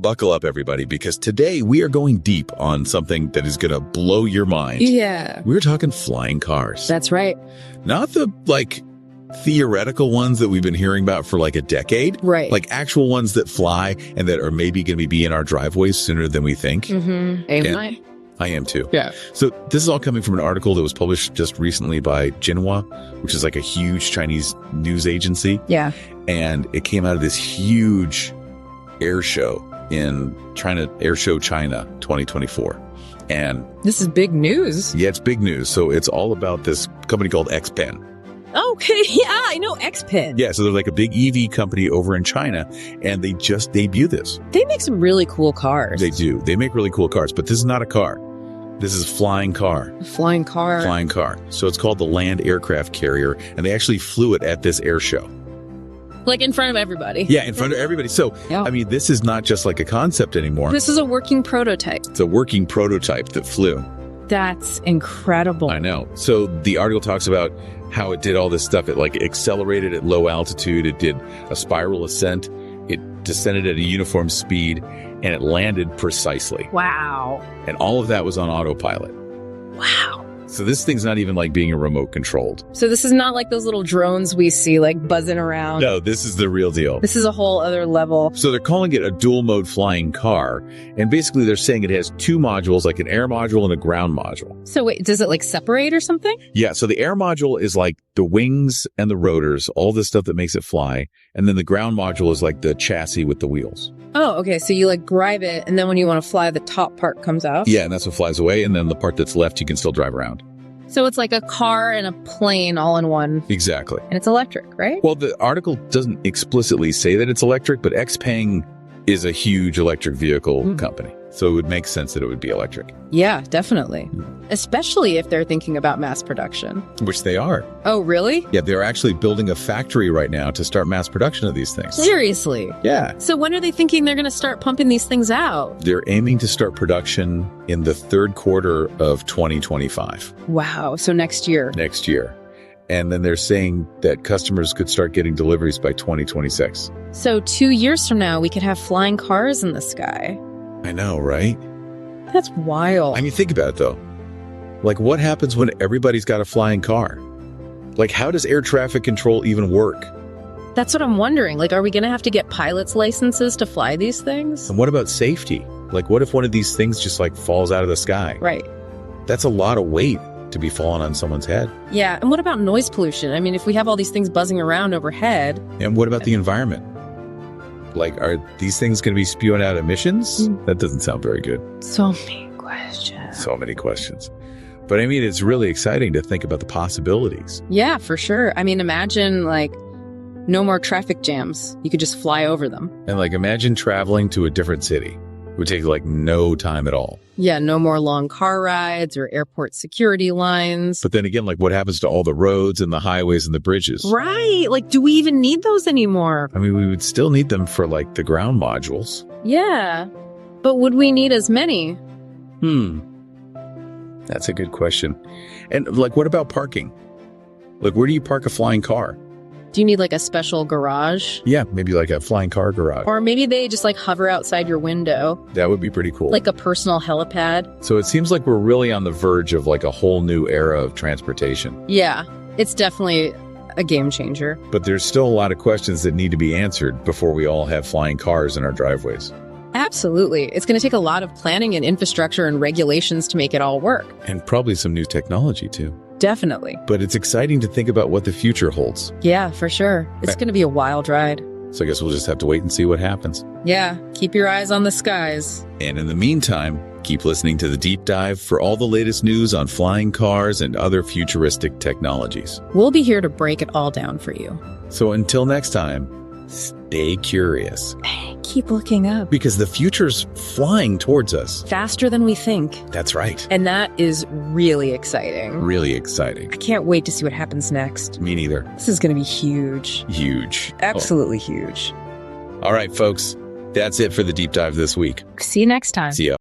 buckle up, everybody, because today we are going deep on something that is going to blow your mind. Yeah. We're talking flying cars. That's right. Not the, theoretical ones that we've been hearing about for like a decade. Right. Like actual ones that fly and that are maybe going to be in our driveways sooner than we think. Mm-hmm. I am too. Yeah. So this is all coming from an article that was published just recently by Xinhua, which is like a huge Chinese news agency. Yeah. And it came out of this huge air show in China, Air Show China 2024. And this is big news. Yeah, it's big news. So it's all about this company called XPENG. Okay, yeah, I know XPENG. Yeah, so they're like a big EV company over in China, and they just debuted this. They make some really cool cars. They do. They make really cool cars, but this is not a car. This is a flying car. A flying car. Flying car. So it's called the Land Aircraft Carrier, and they actually flew it at this air show. Like in front of everybody. Yeah, in front of everybody. So, yeah. I mean, this is not just like a concept anymore. This is a working prototype. It's a working prototype that flew. That's incredible. I know. So the article talks about how it did all this stuff. It like accelerated at low altitude. It did a spiral ascent. It descended at a uniform speed, and it landed precisely. Wow. And all of that was on autopilot. Wow. So this thing's not even like being remote controlled. So this is not like those little drones we see like buzzing around. No, this is the real deal. This is a whole other level. So they're calling it a dual mode flying car. And basically they're saying it has two modules, like an air module and a ground module. So wait, does it like separate or something? Yeah. So the air module is like the wings and the rotors, all the stuff that makes it fly. And then the ground module is like the chassis with the wheels. Oh, okay. So you like drive it, and then when you want to fly, the top part comes out? Yeah, and that's what flies away. And then the part that's left, you can still drive around. So it's like a car and a plane all in one. Exactly. And it's electric, right? Well, the article doesn't explicitly say that it's electric, but XPENG is a huge electric vehicle company. So it would make sense that it would be electric. Yeah, definitely. Especially if they're thinking about mass production. Which they are. Oh, really? Yeah, they're actually building a factory right now to start mass production of these things. Seriously? Yeah. So when are they thinking they're going to start pumping these things out? They're aiming to start production in the third quarter of 2025. Wow. So next year. Next year. And then they're saying that customers could start getting deliveries by 2026. So 2 years from now, we could have flying cars in the sky. I know, right? That's wild. I mean, think about it, though. Like, what happens when everybody's got a flying car? Like, how does air traffic control even work? That's what I'm wondering. Like, are we going to have to get pilot's licenses to fly these things? And what about safety? Like, what if one of these things just, like, falls out of the sky? Right. That's a lot of weight to be falling on someone's head. Yeah, and what about noise pollution? I mean, if we have all these things buzzing around overhead... And what about the environment? Like, are these things going to be spewing out emissions? That doesn't sound very good. So many questions. So many questions. But I mean, it's really exciting to think about the possibilities. Yeah, for sure. I mean, imagine, like, no more traffic jams. You could just fly over them. And, like, imagine traveling to a different city. It would take, like, no time at all. Yeah, no more long car rides or airport security lines. But then again, like, what happens to all the roads and the highways and the bridges? Right. Like, do we even need those anymore? I mean, we would still need them for, like, the ground modules. Yeah. But would we need as many? That's a good question. And, like, what about parking? Like, where do you park a flying car? Do you need like a special garage? Yeah, maybe like a flying car garage. Or maybe they just like hover outside your window. That would be pretty cool. Like a personal helipad. So it seems like we're really on the verge of like a whole new era of transportation. Yeah, it's definitely a game changer. But there's still a lot of questions that need to be answered before we all have flying cars in our driveways. Absolutely. It's going to take a lot of planning and infrastructure and regulations to make it all work. And probably some new technology too. Definitely. But it's exciting to think about what the future holds. Yeah, for sure. It's going to be a wild ride. So I guess we'll just have to wait and see what happens. Yeah, keep your eyes on the skies. And in the meantime, keep listening to The Deep Dive for all the latest news on flying cars and other futuristic technologies. We'll be here to break it all down for you. So until next time, stay curious. Keep looking up. Because the future's flying towards us. Faster than we think. That's right. And that is really exciting. Really exciting. I can't wait to see what happens next. Me neither. This is going to be huge. Huge. Absolutely huge. All right, folks. That's it for The Deep Dive this week. See you next time. See ya.